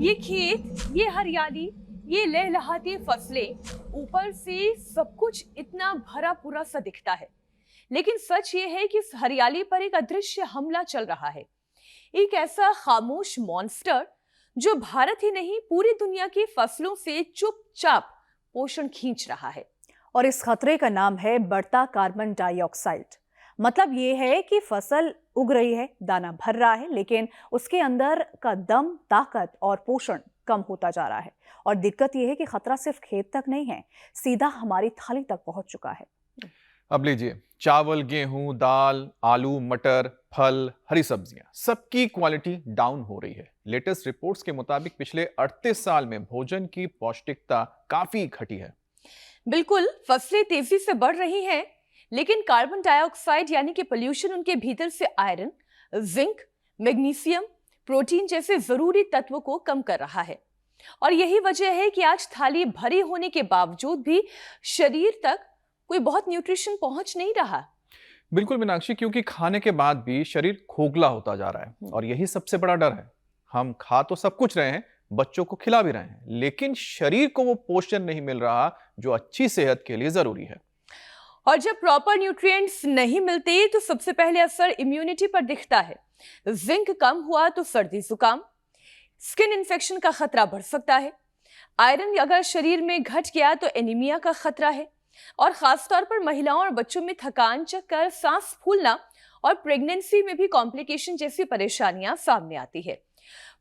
ये खेत, ये हरियाली, ये लहलहाती फसलें, ऊपर से सब कुछ इतना भरा पूरा सा दिखता है। लेकिन सच ये है कि इस हरियाली पर एक अदृश्य हमला चल रहा है। एक ऐसा खामोश मॉन्स्टर जो भारत ही नहीं पूरी दुनिया की फसलों से चुपचाप पोषण खींच रहा है। और इस खतरे का नाम है बढ़ता कार्बन डाइऑक्साइड। मतलब ये है कि फसल उग रही है, दाना भर रहा है, लेकिन उसके अंदर का दम, ताकत और पोषण कम होता जा रहा है। और दिक्कत यह है कि खतरा सिर्फ खेत तक नहीं है, सीधा हमारी थाली तक पहुंच चुका है। अब लीजिए, चावल, गेहूं, दाल, आलू, मटर, फल, हरी सब्जियां, सबकी क्वालिटी डाउन हो रही है। लेटेस्ट रिपोर्ट्स के मुताबिक पिछले 38 साल में भोजन की पौष्टिकता काफी घटी है। बिल्कुल, फसलें तेजी से बढ़ रही हैं, लेकिन कार्बन डाइऑक्साइड यानी कि पोल्यूशन उनके भीतर से आयरन, जिंक, मैग्नीशियम, प्रोटीन जैसे जरूरी तत्वों को कम कर रहा है। और यही वजह है कि आज थाली भरी होने के बावजूद भी शरीर तक कोई बहुत न्यूट्रिशन पहुंच नहीं रहा। बिल्कुल मीनाक्षी, क्योंकि खाने के बाद भी शरीर खोखला होता जा रहा है और यही सबसे बड़ा डर है। हम खा तो सब कुछ रहे हैं, बच्चों को खिला भी रहे हैं, लेकिन शरीर को वो पोषण नहीं मिल रहा जो अच्छी सेहत के लिए जरूरी है। और जब प्रॉपर न्यूट्रिएंट्स नहीं मिलते तो सबसे पहले असर इम्यूनिटी पर दिखता है। जिंक कम हुआ तो सर्दी जुकाम, स्किन इन्फेक्शन का खतरा बढ़ सकता है। आयरन अगर शरीर में घट गया तो एनीमिया का खतरा है। और खासतौर पर महिलाओं और बच्चों में थकान, चक्कर, सांस फूलना और प्रेगनेंसी में भी कॉम्प्लिकेशन जैसी परेशानियां सामने आती है।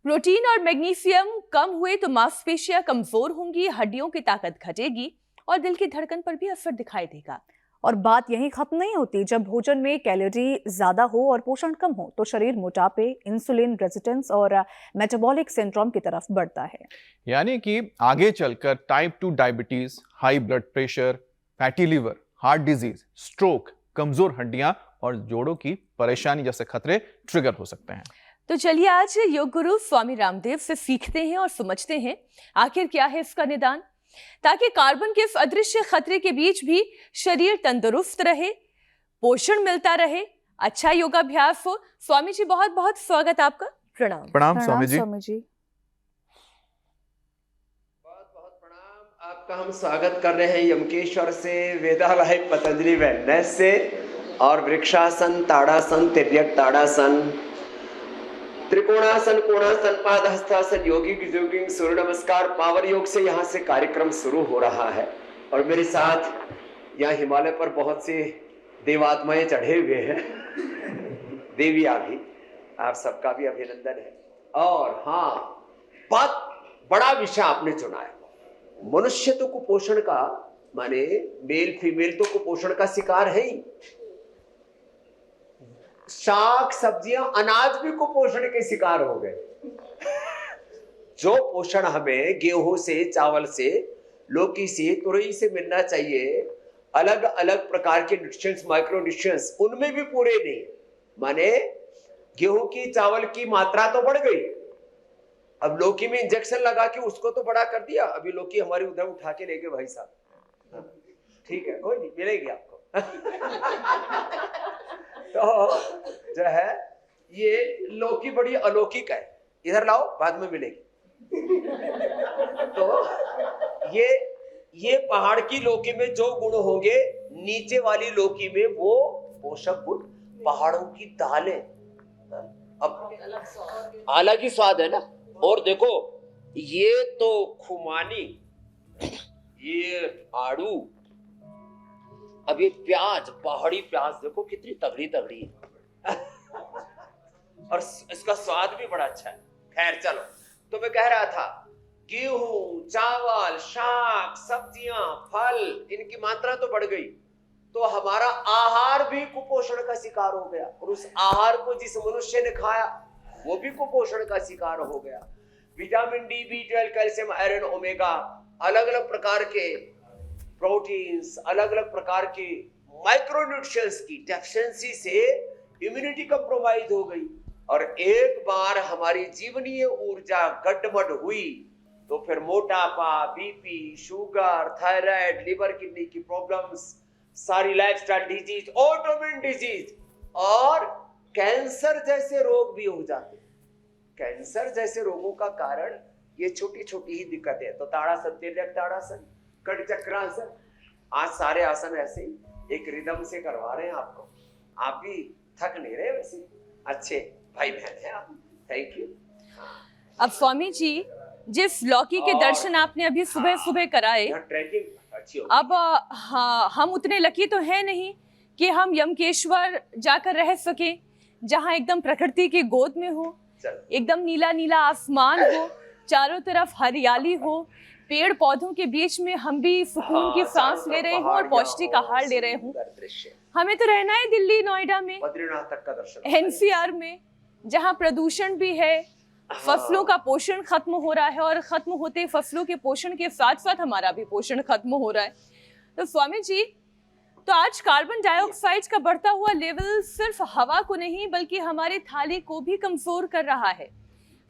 प्रोटीन और मैग्नीशियम कम हुए तो मांसपेशियां कमजोर होंगी, हड्डियों की ताकत घटेगी और दिल की धड़कन पर भी असर दिखाई देगा। और बात यहीं खत्म नहीं होती। जब भोजन में कैलोरी ज्यादा हो और पोषण कम हो तो शरीर मोटापे, इंसुलिन रेजिस्टेंस और मेटाबॉलिक सिंड्रोम की तरफ बढ़ता है। यानी कि आगे चलकर type 2 diabetes, high blood pressure, fatty liver, heart disease, stroke, कमजोर हड्डियां और जोड़ों की परेशानी जैसे खतरे ट्रिगर हो सकते हैं। तो चलिए आज योग गुरु स्वामी रामदेव से सीखते हैं और समझते हैं आखिर क्या है इसका निदान, ताकि कार्बन के इस अदृश्य खतरे के बीच भी शरीर तंदुरुस्त रहे, पोषण मिलता रहे, अच्छा योगाभ्यास हो। स्वामी जी बहुत बहुत स्वागत आपका। प्रणाम। प्रणाम स्वामी जी। स्वामी जी। बहुत बहुत प्रणाम। आपका हम स्वागत कर रहे हैं यमकेश्वर से, वेदालय पतंजलि वेलनेस से, और वृक्षासन, ताड़ासन, तिर्यक ताड़ासन, त्रिकोणासन, कोणासन, पादहस्तासन, योगिक जोगिंग, सूर्य नमस्कार, पावर योग से यहाँ से कार्यक्रम शुरू हो रहा है। और मेरे साथ यहाँ हिमालय पर बहुत से देवात्माएं चढ़े हुए हैं, देवियाँ भी, आप सबका भी अभिनंदन है। और हाँ, बहुत बड़ा विषय आपने चुना है। मनुष्य तो कुपोषण का, माने मेल फीमेल तो कुपोषण का शिकार है ही। शाक, सब्जियां, अनाज भी कुपोषण के शिकार हो गए। जो पोषण हमें गेहूं से, चावल से, लौकी से, तुरई से मिलना चाहिए, अलग अलग प्रकार के न्यूट्रिएंट्स, माइक्रो न्यूट्रिएंट्स, उनमें भी पूरे नहीं। माने गेहूं की, चावल की मात्रा तो बढ़ गई, अब लौकी में इंजेक्शन लगा के उसको तो बड़ा कर दिया। अभी लौकी हमारी उधर उठा के लेके भाई साहब, ठीक है, कोई नहीं, मिलेगी आपको। तो जो है ये लौकी बड़ी अलौकिक है, इधर लाओ, बाद में मिलेगी। तो ये पहाड़ की लौकी में जो गुण होंगे, नीचे वाली लौकी में वो पोषक गुण पहाड़ों की दालें, अब अलग ही स्वाद है ना। और देखो, ये तो खुमानी, ये आड़ू, अब ये प्याज, पहाड़ी प्याज देखो कितनी तगड़ी तगड़ी है। और इसका स्वाद भी बड़ा अच्छा है। खैर चलो, तो मैं कह रहा था, गेहूं, चावल, शाक, सब्जियां, फल, इनकी मात्रा तो बढ़ गई, तो हमारा आहार भी कुपोषण का शिकार हो गया। और उस आहार को जिस मनुष्य ने खाया वो भी कुपोषण का शिकार हो गया। Vitamin D, B12, calcium, iron, omega, अलग अलग प्रकार के प्रोटीन्स, अलग अलग प्रकार के माइक्रोन्यूट्रिएंट्स की डेफिशिएंसी से इम्यूनिटी कंप्रोमाइज हो गई। और एक बार हमारी जीवनीय ऊर्जा गड्ढमड हुई तो फिर मोटापा, BP, sugar, thyroid, liver kidney की प्रॉब्लम्स, सारी लाइफस्टाइल डिजीज, ऑटोइम्यून डिजीज और कैंसर जैसे रोग भी हो जाते। कैंसर जैसे रोगों का कारण ये छोटी छोटी ही दिक्कतें हैं। तो ताड़ासन, तिर्यक ताड़ासन, कट चक्रासन, आज सारे आसन ऐसे ही एक रिदम से करवा रहे हैं आपको। आप भी थक नहीं रहे वैसे, अच्छे भाई बहन हैं आप। Thank you. अब स्वामी जी, जिस लौकी के दर्शन आपने अभी सुबह सुबह कराए, ट्रैकिंग अच्छी हो। अब हाँ, हम उतने लकी तो है नहीं कि हम यमकेश्वर जाकर रह सके, जहाँ एकदम प्रकृति की गोद में हो, एकदम नीला नीला आसमान हो, चारों तरफ हरियाली हो, पेड़ पौधों के बीच में हम भी सुकून की सांस ले रहे हों और पौष्टिक आहार ले रहे हों। हमें तो रहना है दिल्ली, नोएडा में, बद्रीनाथ तक का दर्शन, एनसीआर में, जहाँ प्रदूषण भी है, फसलों का पोषण खत्म हो रहा है, और खत्म होते फसलों के पोषण के साथ साथ हमारा भी पोषण खत्म हो रहा है। तो स्वामी जी, तो आज कार्बन डाइऑक्साइड का बढ़ता हुआ लेवल सिर्फ हवा को नहीं बल्कि हमारी थाली को भी कमजोर कर रहा है।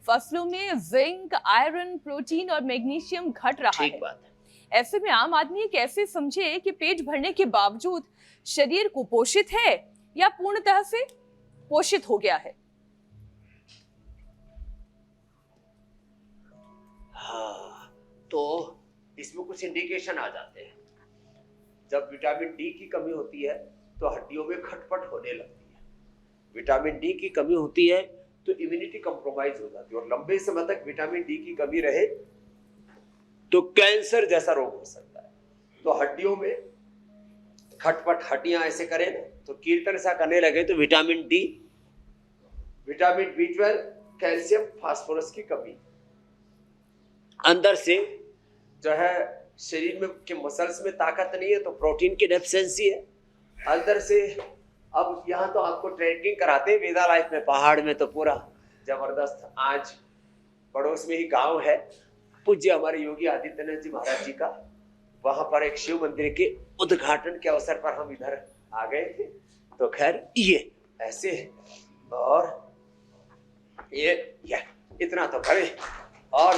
फसलों में जिंक, आयरन, प्रोटीन और मैग्नीशियम घट रहा है। बात है। ऐसे में आम आदमी कैसे समझे कि पेट भरने के बावजूद शरीर कुपोषित है या पूर्णतः से पोषित हो गया है? हाँ, तो इसमें कुछ इंडिकेशन आ जाते हैं। जब विटामिन डी की कमी होती है तो हड्डियों में खटपट होने लगती है। विटामिन डी की कमी होती है तो इम्यूनिटी कंप्रोमाइज हो जाती है, और लंबे समय तक विटामिन डी की कमी रहे तो कैंसर जैसा रोग हो सकता है। तो हड्डियों में खटपट, हड्डियां ऐसे करें ना तो कीर्तन सा करने लगे तो vitamin D, vitamin B12, calcium, phosphorus की कमी, अंदर से जो है शरीर में के मसल्स में ताकत नहीं है तो प्रोटीन की डेफिशिएंसी है अंदर से। अब यहाँ तो आपको ट्रैकिंग कराते हैं वेदा लाइफ में, पहाड़ में तो पूरा जबरदस्त। आज पड़ोस में ही गांव है, पूज्य हमारे योगी आदित्यनाथ जी महाराज जी का, वहां पर एक शिव मंदिर के उद्घाटन के अवसर पर हम इधर आ गए थे। तो खैर ये ऐसे, और ये इतना तो करें, और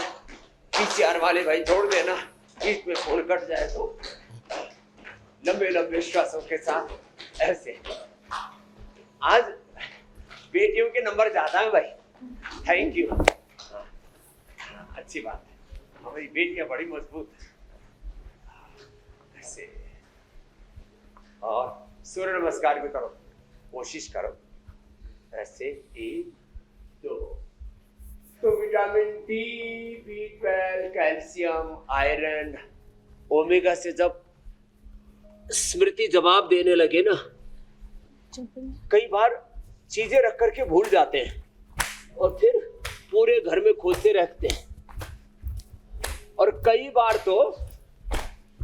पीछे आने वाले भाई छोड़ देना, बीच में फोन कट जाए तो लंबे लंबे श्वासों के साथ ऐसे। आज बेटियों के नंबर ज्यादा है भाई, थैंक यू। अच्छी बात है, हमारी बेटियां बड़ी मजबूत ऐसे। और सूर्य नमस्कार भी करो, कोशिश करो ऐसे। 1 2। तो vitamin D, B12, calcium, iron, omega से जब स्मृति जवाब देने लगे ना, कई बार चीजें रख करके भूल जाते हैं और फिर पूरे घर में खोजते रहते हैं। और कई बार तो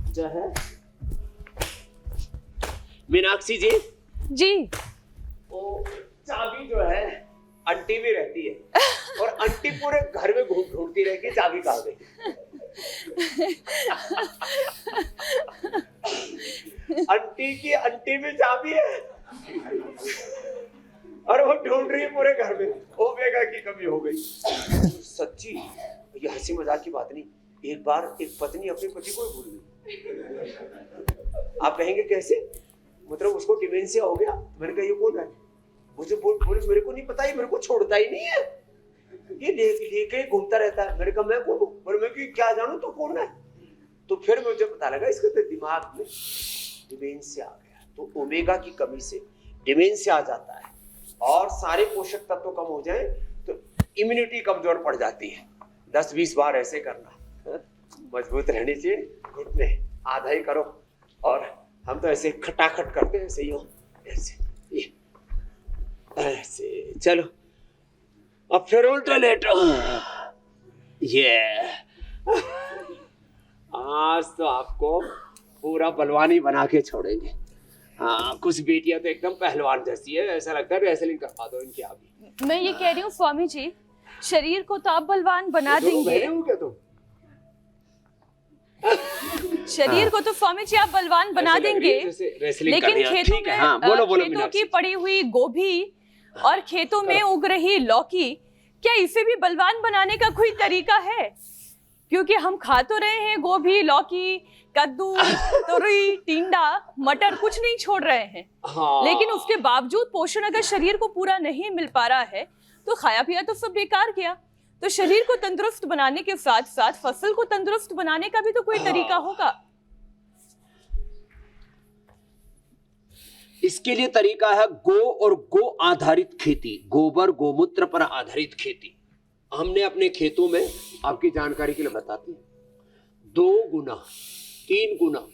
जो है मीनाक्षी जी जी, वो चाबी जो है आंटी में रहती है, और आंटी पूरे घर में ढूंढती रहेगी चाबी कहाँ गई। आंटी की आंटी में चाबी है और वो ढूंढ रही है पूरे घर में, ओमेगा की कमी हो गई। सच्ची, ये हंसी मजाक की बात नहीं। एक बार एक पत्नी अपने पति को भूल गई। आप कहेंगे कैसे? मतलब उसको डिमेंशिया हो गया। मैंने कहा ये कौन है? मुझे बोले मेरे को नहीं पता, ये मेरे को छोड़ता ही नहीं है, ये लेके घूमता रहता है। मैंने कहा मैं कौन हूँ? बोले मैं क्या जानू तो कौन है। तो फिर मुझे पता लगा इसके तो दिमाग में डिमेंशिया आ गया। तो ओमेगा की कमी से डिमेंशिया आ जाता है, और सारे पोषक तत्व कम हो जाए तो इम्यूनिटी कमजोर पड़ जाती है। 10-20 बार ऐसे करना, मजबूत रहनी चाहिए। घुटने आधा ही करो, और हम तो ऐसे खटाखट करते हैं, ऐसे ही हो, ऐसे ऐसे। चलो अब फिर उल्टा लेटो। ये आज तो आपको पूरा बलवानी बना के छोड़ेंगे। हाँ, कुछ बेटियां तो एकदम पहलवान जैसी है, ऐसा लगता है रेसलिंग करवा दो इनकी। अभी मैं ये कह रही हूँ स्वामी जी, शरीर को तो आप बलवान बना देंगे, क्या तुम? शरीर को तो स्वामी जी आप बलवान बना देंगे, लेकिन खेतों में खेतों की पड़ी हुई गोभी और खेतों में उग रही लौकी, क्या इसे भी बलवान बनाने का कोई तरीका है? क्योंकि हम खा तो रहे हैं गोभी, लौकी, कद्दू, तोरी, टिंडा, मटर, कुछ नहीं छोड़ रहे हैं। हाँ। लेकिन उसके बावजूद पोषण अगर शरीर को पूरा नहीं मिल पा रहा है तो खाया पिया तो सब बेकार गया। तो शरीर को तंदुरुस्त बनाने के साथ साथ फसल को तंदुरुस्त बनाने का भी तो कोई तरीका होगा। इसके लिए तरीका है गो और गो आधारित खेती, गोबर गोमूत्र पर आधारित खेती। हमने अपने खेतों में, आपकी जानकारी के लिए बताते हैं, 2 गुना 3 गुना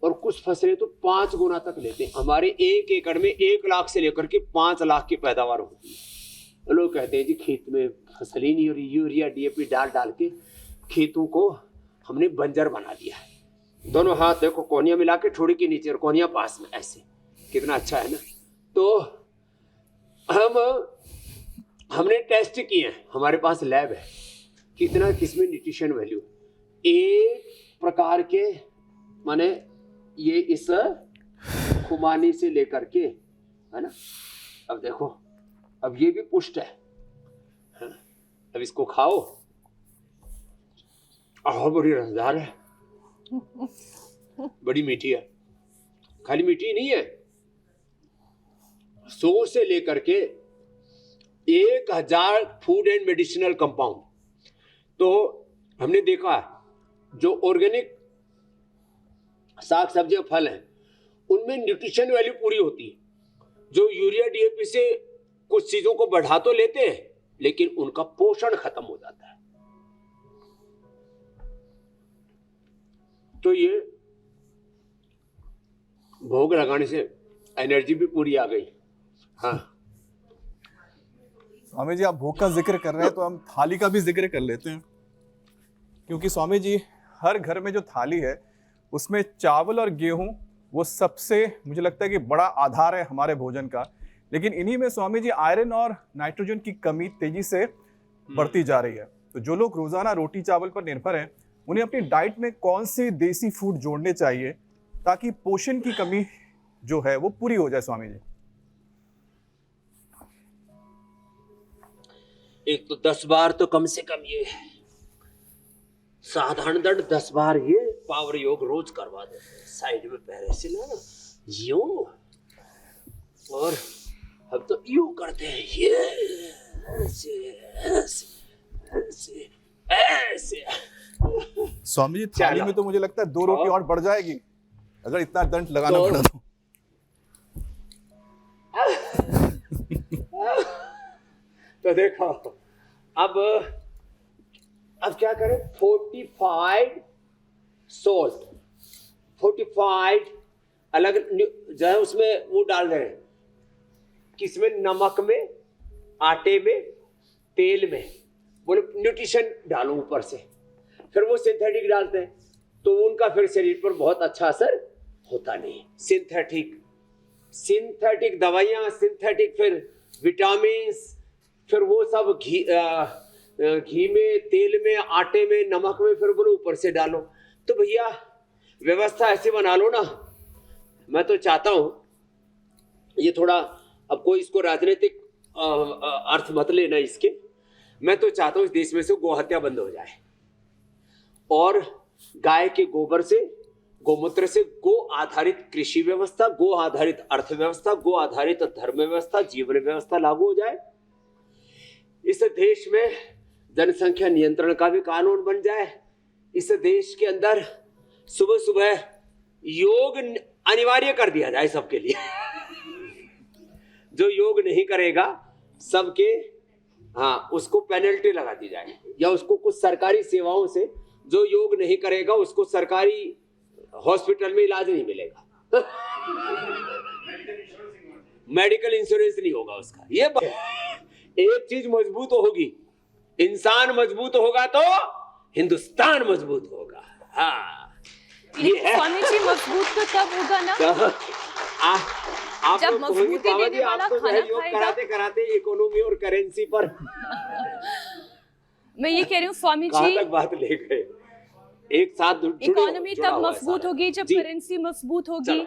और कुछ फसलें तो 5 गुना तक लेते हैं। हमारे 1 एकड़ में 1 लाख से लेकर के 5 लाख की पैदावार होती है। लोग कहते हैं जी खेत में फसल ही नहीं हो रही, यूरिया डीएपी डाल डाल के खेतों को हमने बंजर बना दिया है। दोनों हाथ देखो, कोनिया मिला के ठोड़ी के नीचे और कोनिया पास में, ऐसे कितना अच्छा है ना। तो हमने टेस्ट किए हैं, हमारे पास लैब है, कितना किसमें न्यूट्रिशन वैल्यू, एक प्रकार के माने ये इस खुमानी से लेकर के, है ना। अब देखो, अब ये भी पुष्ट है, अब इसको खाओ, बड़ी रसदार है, बड़ी मीठी है। खाली मीठी नहीं है, 100 से लेकर के 1000 फूड एंड मेडिसिनल कंपाउंड। तो हमने देखा जो ऑर्गेनिक साग सब्जियां फल हैं उनमें न्यूट्रिशन वैल्यू पूरी होती है। जो यूरिया डीएपी से कुछ चीजों को बढ़ा तो लेते हैं लेकिन उनका पोषण खत्म हो जाता है। तो ये भोग लगाने से एनर्जी भी पूरी आ गई। हाँ स्वामी जी, आप भोग का जिक्र कर रहे हैं तो हम थाली का भी जिक्र कर लेते हैं, क्योंकि स्वामी जी हर घर में जो थाली है उसमें चावल और गेहूं वो सबसे मुझे लगता है कि बड़ा आधार है हमारे भोजन का। लेकिन इन्हीं में स्वामी जी आयरन और नाइट्रोजन की कमी तेजी से बढ़ती जा रही है। तो जो लोग रोजाना रोटी चावल पर निर्भर हैं उन्हें अपनी डाइट में कौन से देसी फूड जोड़ने चाहिए ताकि पोषण की कमी जो है वो पूरी हो जाए स्वामी जी? एक तो 10 बार तो कम से कम ये साधारण दंड 10 बार ये पावर योग रोज करवा देते हैं। साइड में पैर ऐसे लाना, यूं, और अब तो यूं करते हैं, ये ऐसे ऐसे ऐसे ऐसे। स्वामी जी थाली में तो मुझे लगता है 2 रोटी और बढ़ जाएगी अगर इतना दंड लगाना पड़ा तो। तो देखो अब क्या करें, फोर्टिफाइड सोल्ट, फोर्टिफाइड अलग जो है उसमें वो डाल रहे हैं, किसमें, नमक में, आटे में, तेल में, बोले न्यूट्रिशन डालो ऊपर से। फिर वो सिंथेटिक डालते हैं तो उनका फिर शरीर पर बहुत अच्छा असर होता नहीं। सिंथेटिक दवाइयाँ, सिंथेटिक फिर विटामिन, फिर वो सब घी में, तेल में, आटे में, नमक में, फिर बोलो ऊपर से डालो। तो भैया व्यवस्था ऐसे बना लो ना। मैं तो चाहता हूं ये थोड़ा, अब कोई इसको राजनीतिक अर्थ मत लेना इसके, मैं तो चाहता हूं इस देश में से गौ हत्या बंद हो जाए और गाय के गोबर से, गोमूत्र से गो आधारित कृषि व्यवस्था, गो आधारित अर्थव्यवस्था, गो आधारित धर्म व्यवस्था, जीवन व्यवस्था लागू हो जाए। इस देश में जनसंख्या नियंत्रण का भी कानून बन जाए। इस देश के अंदर सुबह सुबह योग अनिवार्य कर दिया जाए सबके लिए। जो योग नहीं करेगा सबके, हाँ, उसको पेनल्टी लगा दी जाए, या उसको कुछ सरकारी सेवाओं से, जो योग नहीं करेगा उसको सरकारी हॉस्पिटल में इलाज नहीं मिलेगा। मेडिकल इंश्योरेंस नहीं होगा उसका। ये एक चीज मजबूत होगी, इंसान मजबूत होगा तो हिंदुस्तान मजबूत होगा। हाँ, ये है। स्वामी जी मजबूत तो तब होगा ना आप जब मजबूती देने वाला तो खाना योग खाएगा। कराते कराते इकोनॉमी और करेंसी पर मैं ये कह रही हूँ स्वामी कहाँ जी, तक बात ले गए। एक साथ इकोनॉमी तब मजबूत होगी जब करेंसी मजबूत होगी,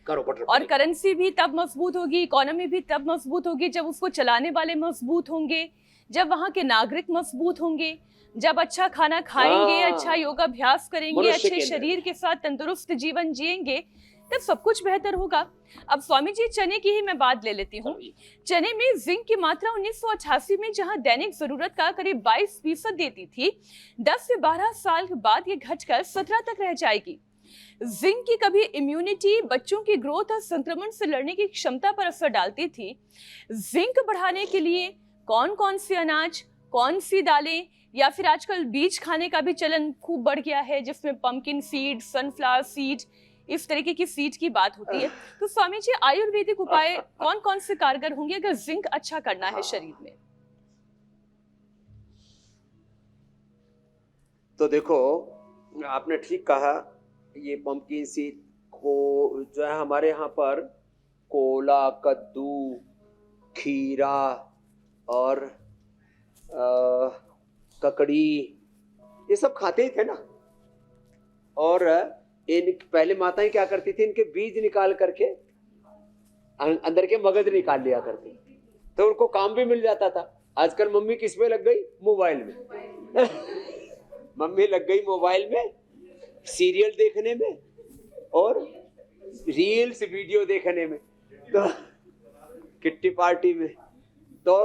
करो बटर और करेंसी भी तब मजबूत होगी, इकोनॉमी भी तब मजबूत होगी जब उसको चलाने वाले मजबूत होंगे, जब वहाँ के नागरिक मजबूत होंगे, जब अच्छा खाना खाएंगे, अच्छा योगाभ्यास करेंगे, मनुष्य अच्छे केंद्र। शरीर के साथ तंदुरुस्त जीवन जिएंगे, तब सब कुछ बेहतर होगा। अब स्वामी जी, चने की ही मैं बात ले लेती हूँ। चने में जिंक की मात्रा 1988 में जहां दैनिक जरूरत का करीब 22% देती थी, 10 से 12 साल के बाद ये घटकर 17 तक रह जाएगी। जिंक की कभी इम्यूनिटी, बच्चों की ग्रोथ और संक्रमण से लड़ने की क्षमता पर असर डालती थी। जिंक बढ़ाने के लिए कौन कौन से अनाज, कौन सी दालें या फिर आजकल बीज खाने का भी चलन खूब बढ़ गया है, जिसमें पंपकिन सीड, सनफ्लावर सीड, इस तरीके की सीड की बात होती है। तो स्वामी जी, आयुर्वेदिक उपाय कौन कौन से कारगर होंगे अगर जिंक अच्छा करना है शरीर में? तो देखो, आपने ठीक कहा, ये पंपकिन सीड को जो है हमारे यहाँ पर कोला, कद्दू, खीरा और ककड़ी, ये सब खाते ही थे ना। और इन पहले माताएं क्या करती थी, इनके बीज निकाल करके अंदर के मगज निकाल लिया करती, तो उनको काम भी मिल जाता था। आजकल मम्मी किस में लग गई? मोबाइल में। मम्मी लग गई मोबाइल में, सीरियल देखने में और रील्स वीडियो देखने में, तो किट्टी पार्टी में। तो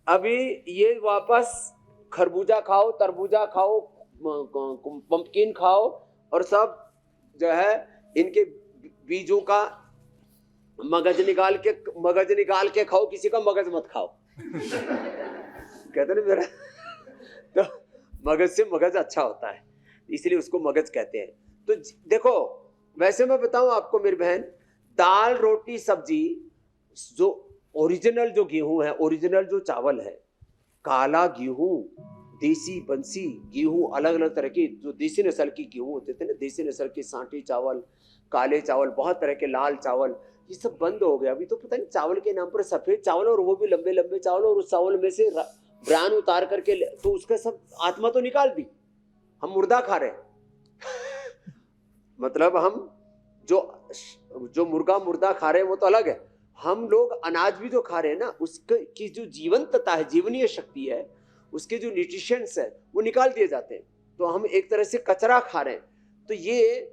अभी ये वापस खरबूजा खाओ, तरबूजा खाओ, पंपकिन खाओ और सब जो है इनके बीजों का मगज निकाल के खाओ, किसी का मगज मत खाओ। कहते ना मेरा, तो मगज से मगज अच्छा होता है, इसलिए उसको मगज कहते हैं। तो देखो, वैसे मैं बताऊं आपको मेरी बहन, दाल, रोटी, सब्जी, जो ओरिजिनल जो गेहूं है, ओरिजिनल जो चावल है, काला गेहूं, देसी बंसी गेहूं, अलग अलग तरह की जो देसी नस्ल की गेहूं होते थे ना, देसी नस्ल के सांठी चावल, काले चावल, बहुत तरह के लाल चावल, ये सब बंद हो गया। अभी तो पता नहीं चावल के नाम पर सफेद चावल, और वो भी लंबे लंबे चावल, और उस चावल में से ब्रान उतार करके तो उसका सब आत्मा तो निकाल दी, हम मुर्दा खा रहे हैं। मतलब हम जो मुर्दा खा रहे हैं वो तो अलग है, हम लोग अनाज भी जो खा रहे हैं ना, उसकी जो जीवंतता है, जीवनीय शक्ति है, उसके जो न्यूट्रिशंस है वो निकाल दिए जाते हैं। तो हम एक तरह से कचरा खा रहे हैं। तो ये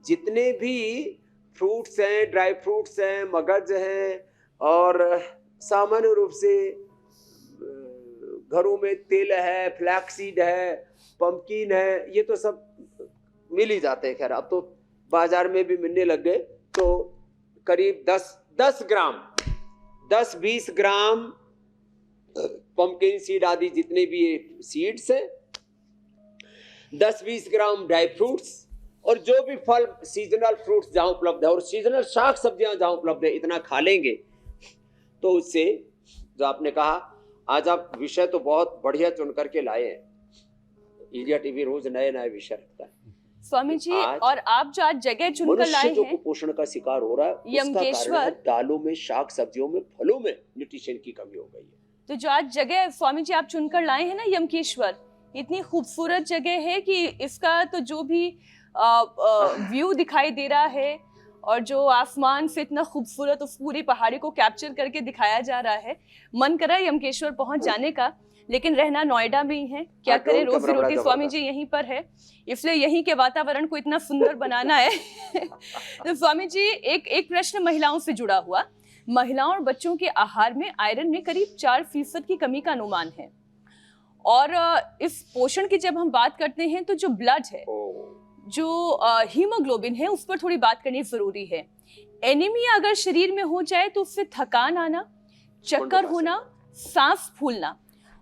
जितने भी फ्रूट्स हैं, ड्राई फ्रूट्स हैं, मगज हैं, और सामान्य रूप से घरों में तेल है, फ्लैक्सीड है, पंपकिन है, ये तो सब मिल ही जाते हैं। खैर अब तो बाजार में भी मिलने लग गए। तो करीब 10 ग्राम, 10-20 ग्राम पंपकिन सीड आदि जितने भी सीड्स हैं, 10-20 ग्राम ड्राई फ्रूट्स, और जो भी फल, सीजनल फ्रूट्स जहां उपलब्ध है और सीजनल शाक सब्जियां जहां उपलब्ध है, इतना खा लेंगे तो उससे, जो आपने कहा, आज आप विषय तो बहुत बढ़िया चुन करके लाए हैं। इंडिया टीवी रोज नए नए विषय रखता है स्वामी जी, और आप जो आज जगह चुनकर लाए हैं, जो कुपोषण का शिकार हो रहा है, उसका कारण है दालों में, शाक सब्जियों में, फलों में न्यूट्रिशन की कमी हो गई है। तो जो आज जगह स्वामी जी आप चुनकर लाए हैं ना, यमकेश्वर, इतनी खूबसूरत जगह है कि इसका तो जो भी व्यू दिखाई दे रहा है, और जो आसमान से इतना खूबसूरत उस पूरी पहाड़ी को कैप्चर करके दिखाया जा रहा है, मन कर रहा है यमकेश्वर पहुंच जाने का, लेकिन रहना नोएडा में ही है, क्या करें, रोजी रोटी स्वामी जी यहीं पर है, इसलिए यहीं के वातावरण को इतना सुंदर बनाना है। तो स्वामी जी, एक प्रश्न महिलाओं से जुड़ा हुआ। महिलाओं और बच्चों के आहार में आयरन में करीब 4% की कमी का अनुमान है, और इस पोषण की जब हम बात करते हैं तो जो ब्लड है, जो हीमोग्लोबिन है, उस पर थोड़ी बात करनी जरूरी है। एनीमिया अगर शरीर में हो जाए तो उससे थकान आना, चक्कर होना, सांस फूलना,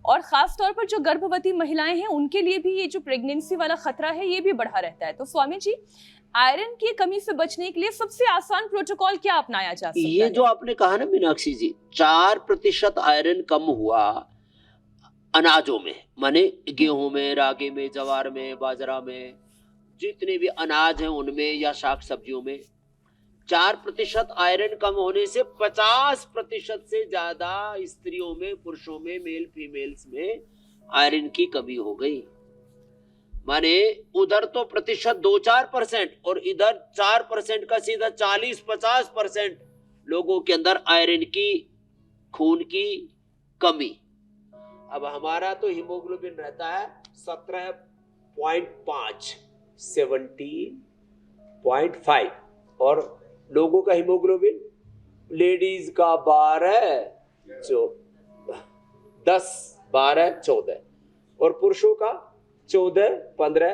और खास तौर पर जो गर्भवती महिलाएं हैं उनके लिए भी ये जो प्रेगनेंसी वाला खतरा है ये भी बढ़ा रहता है। तो स्वामी जी, आयरन की कमी से बचने के लिए सबसे आसान प्रोटोकॉल क्या अपनाया जा सकता है? ये जो आपने कहा ना मीनाक्षी जी, 4% आयरन कम हुआ अनाजों में, माने गेहूं में, रागी में, जवार में, बाजरा में, जितने भी अनाज हैं उनमें या शाक सब्जियों में 4% आयरन कम होने से 50% से ज्यादा स्त्रियों में, पुरुषों में, मेल फीमेल्स में आयरन की कमी हो गई। माने उधर तो प्रतिशत 2-4% और इधर 4% का सीधा 40-50% लोगों के अंदर आयरन की, खून की कमी। अब हमारा तो हीमोग्लोबिन रहता है 17.5, 17.5, और लोगों का हीमोग्लोबिन, लेडीज का 12, 10, 12, 14 और पुरुषों का 14, 15,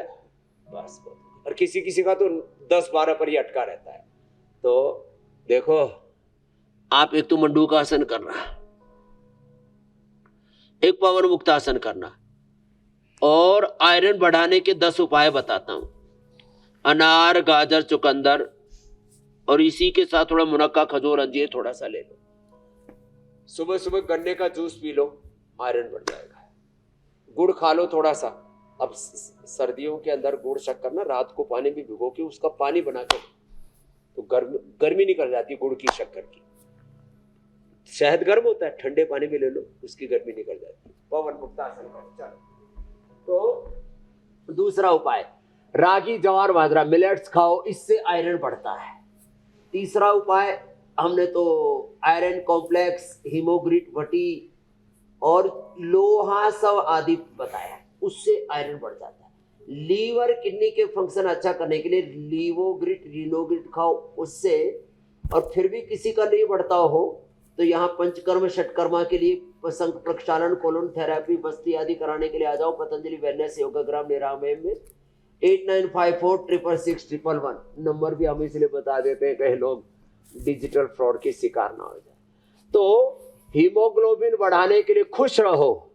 बस। और किसी किसी का तो 10, 12 पर ही अटका रहता है। तो देखो, आप एक तो मंडूकासन करना, एक पवन मुक्तासन करना, और आयरन बढ़ाने के 10 उपाय बताता हूं। अनार, गाजर, चुकंदर और इसी के साथ थोड़ा मुनक्का, खजूर, अंजीर थोड़ा सा ले लो। सुबह सुबह गन्ने का जूस पी लो, आयरन बढ़ जाएगा। गुड़ खा लो थोड़ा सा। अब सर्दियों के अंदर गुड़ शक्कर ना रात को पानी में भिगो के उसका पानी बना के तो गर्मी निकल जाती है गुड़ की, शक्कर की। शहद गर्म होता है, ठंडे पानी में ले लो, उसकी गर्मी निकल जाती है। पवन मुक्तासन करो। चलो, तो दूसरा उपाय, रागी, जवार, बाजरा, मिलेट्स खाओ, इससे आयरन बढ़ता है। तीसरा उपाय हमने तो आयरन कॉम्प्लेक्स, हीमोग्रिट वटी और लोहा सब आदि बताया, उससे आयरन बढ़ जाता है। लीवर किडनी के फंक्शन अच्छा करने के लिए लीवोग्रिट, रीनोग्रिट खाओ, उससे। और फिर भी किसी का नहीं बढ़ता हो तो यहाँ पंचकर्म षटकर्मा के लिए संघ प्रक्षालन, कोलोन थेरेपी, बस्ती आदि कराने के लिए आ जाओ पतंजलि वेलनेस योगाग्राम निरामय में। 8954666111 नंबर भी हम इसलिए बता देते हैं कई लोग डिजिटल फ्रॉड के शिकार ना हो जाए। तो हीमोग्लोबिन बढ़ाने के लिए खुश रहो।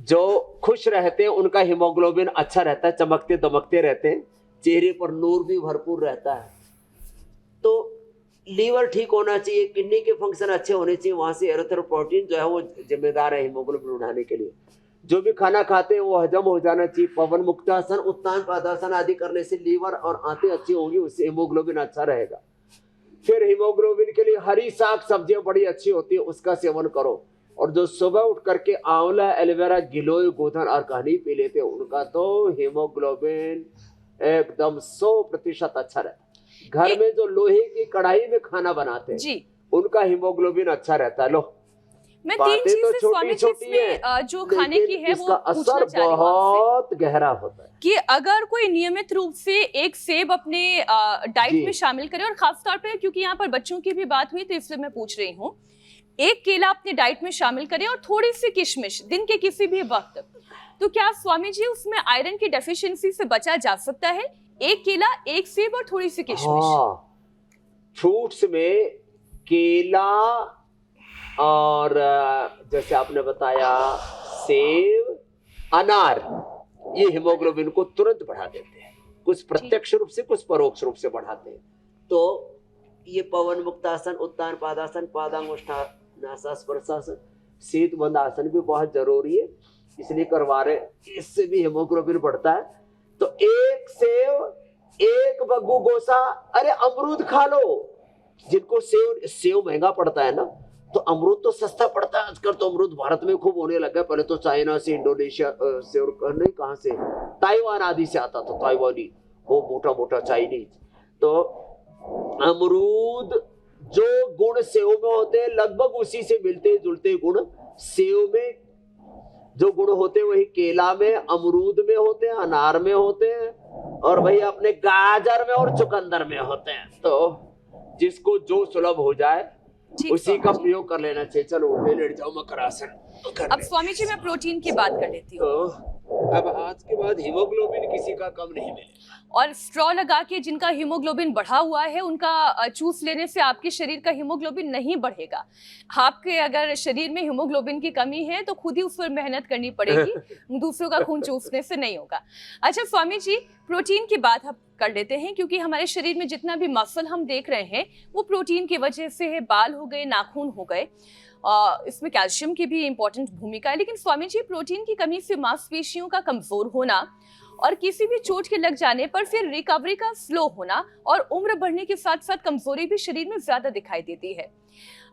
जो खुश रहते हैं उनका हीमोग्लोबिन अच्छा रहता है, चमकते दमकते रहते हैं, चेहरे पर नूर भी भरपूर रहता है। तो लीवर ठीक होना चाहिए, किडनी के फंक्शन अच्छे होने चाहिए, वहां से एरिथ्रोपोइटिन जो है वो जिम्मेदार है हीमोग्लोबिन बढ़ाने के लिए। जो भी खाना खाते हैं वो हजम हो जाना चाहिए। पवन मुक्तासन, उत्तान पादासन आदि करने से लीवर और आंतें अच्छी होंगी, उससे हीमोग्लोबिन अच्छा रहेगा। फिर हीमोग्लोबिन के लिए हरी साग सब्जियां बड़ी अच्छी होती है, उसका सेवन करो। और जो सुबह उठ करके आंवला, एलोवेरा, गिलोय, गोधन और कहनी पी लेते हैं, उनका तो हीमोग्लोबिन एकदम 100% अच्छा रहता है। घर में जो लोहे की कढ़ाई में खाना बनाते हैं जी, उनका हीमोग्लोबिन अच्छा रहता है। लो, मैं 3 बातें तो चीजें स्वामी जी छोटी-छोटी हैं, इसमें जो खाने की है इसका वो असर पूछना चाह रही हूँ आपसे बहुत गहरा होता है। कि अगर कोई नियमित रूप से एक सेब अपने डाइट जी। में शामिल करे, और खासतौर पे क्योंकि यहाँ पर बच्चों की भी बात हुई तो इसलिए मैं पूछ रही हूँ, एक केला अपने डाइट में शामिल करे और थोड़ी सी किशमिश दिन के किसी भी वक्त, तो क्या स्वामी जी उसमें आयरन की डेफिशिएंसी से बचा जा सकता है? एक केला, एक सेब और थोड़ी सी किशमिश। हाँ, फ्रूट्स में केला और जैसे आपने बताया सेब, अनार, ये हीमोग्लोबिन को तुरंत बढ़ा देते हैं। कुछ प्रत्यक्ष रूप से, कुछ परोक्ष रूप से बढ़ाते हैं। तो ये पवन मुक्तासन, उत्तान पादासन, पादांगुष्ठानासा स्पर्शासन, सेतुबंध आसन भी बहुत जरूरी है, इसलिए करवा रहे, इससे भी हीमोग्लोबिन बढ़ता है। तो एक सेव, एक बग्गू गोसा, अरे अमरूद खा लो। जिनको सेव महंगा पड़ता है ना, तो अमरूद तो सस्ता पड़ता है आजकल। तो अमरूद भारत में खूब होने लगा, पहले तो चाइना से, इंडोनेशिया से, और नहीं कहां से, ताइवान आदि से आता था, ताइवानी वो मोटा मोटा चाइनीज। तो अमरूद जो गुण सेव में होते हैं लगभग उसी से मिलते जुलते गुण सेव में जो गुण होते हैं वही केला में, अमरूद में होते हैं, अनार में होते हैं, और वही अपने गाजर में और चुकंदर में होते हैं। तो जिसको जो सुलभ हो जाए उसी का प्रयोग कर लेना चाहिए। चलो उठे, लेट जाओ, मकरासन। अब स्वामी जी मैं प्रोटीन की बात कर लेती हूँ। तो अब आज के बाद हीमोग्लोबिन किसी का कम नहीं मिलेगा। और स्ट्रॉ लगा के जिनका हीमोग्लोबिन बढ़ा हुआ है उनका चूस लेने से आपके शरीर का हीमोग्लोबिन नहीं बढ़ेगा। आपके अगर शरीर में हीमोग्लोबिन की कमी है तो खुद ही उस पर मेहनत करनी पड़ेगी, दूसरों का खून चूसने से नहीं होगा। अच्छा स्वामी जी, प्रोटीन की बात हम कर लेते हैं, क्योंकि हमारे शरीर में जितना भी मसल हम देख रहे हैं वो प्रोटीन की वजह से है। बाल हो गए, नाखून हो गए, इसमें कैल्शियम की भी इंपॉर्टेंट भूमिका है। लेकिन स्वामी जी, प्रोटीन की कमी से मांसपेशियों का कमजोर होना और किसी भी चोट के लग जाने पर फिर रिकवरी का स्लो होना और उम्र बढ़ने के साथ साथ कमजोरी भी शरीर में ज्यादा दिखाई देती है।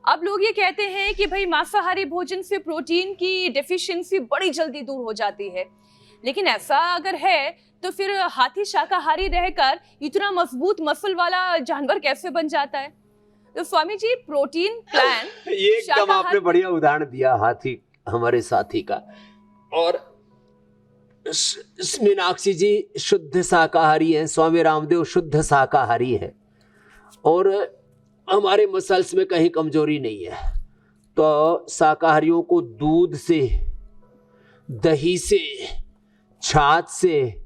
अब लोग ये कहते हैं कि भाई मांसाहारी भोजन से प्रोटीन की डेफिशिएंसी बड़ी जल्दी दूर हो जाती है, लेकिन ऐसा अगर है तो फिर हाथी शाकाहारी रहकर इतना मजबूत मसल वाला जानवर कैसे बन जाता है? तो स्वामी जी, प्रोटीन प्लान ये एकदम आपने बढ़िया उदाहरण दिया हाथी, हमारे साथी का। और मीनाक्षी जी शुद्ध शाकाहारी हैं, स्वामी रामदेव शुद्ध शाकाहारी है, और हमारे मसल्स में कहीं कमजोरी नहीं है। तो शाकाहारियों को दूध से, दही से, छाछ से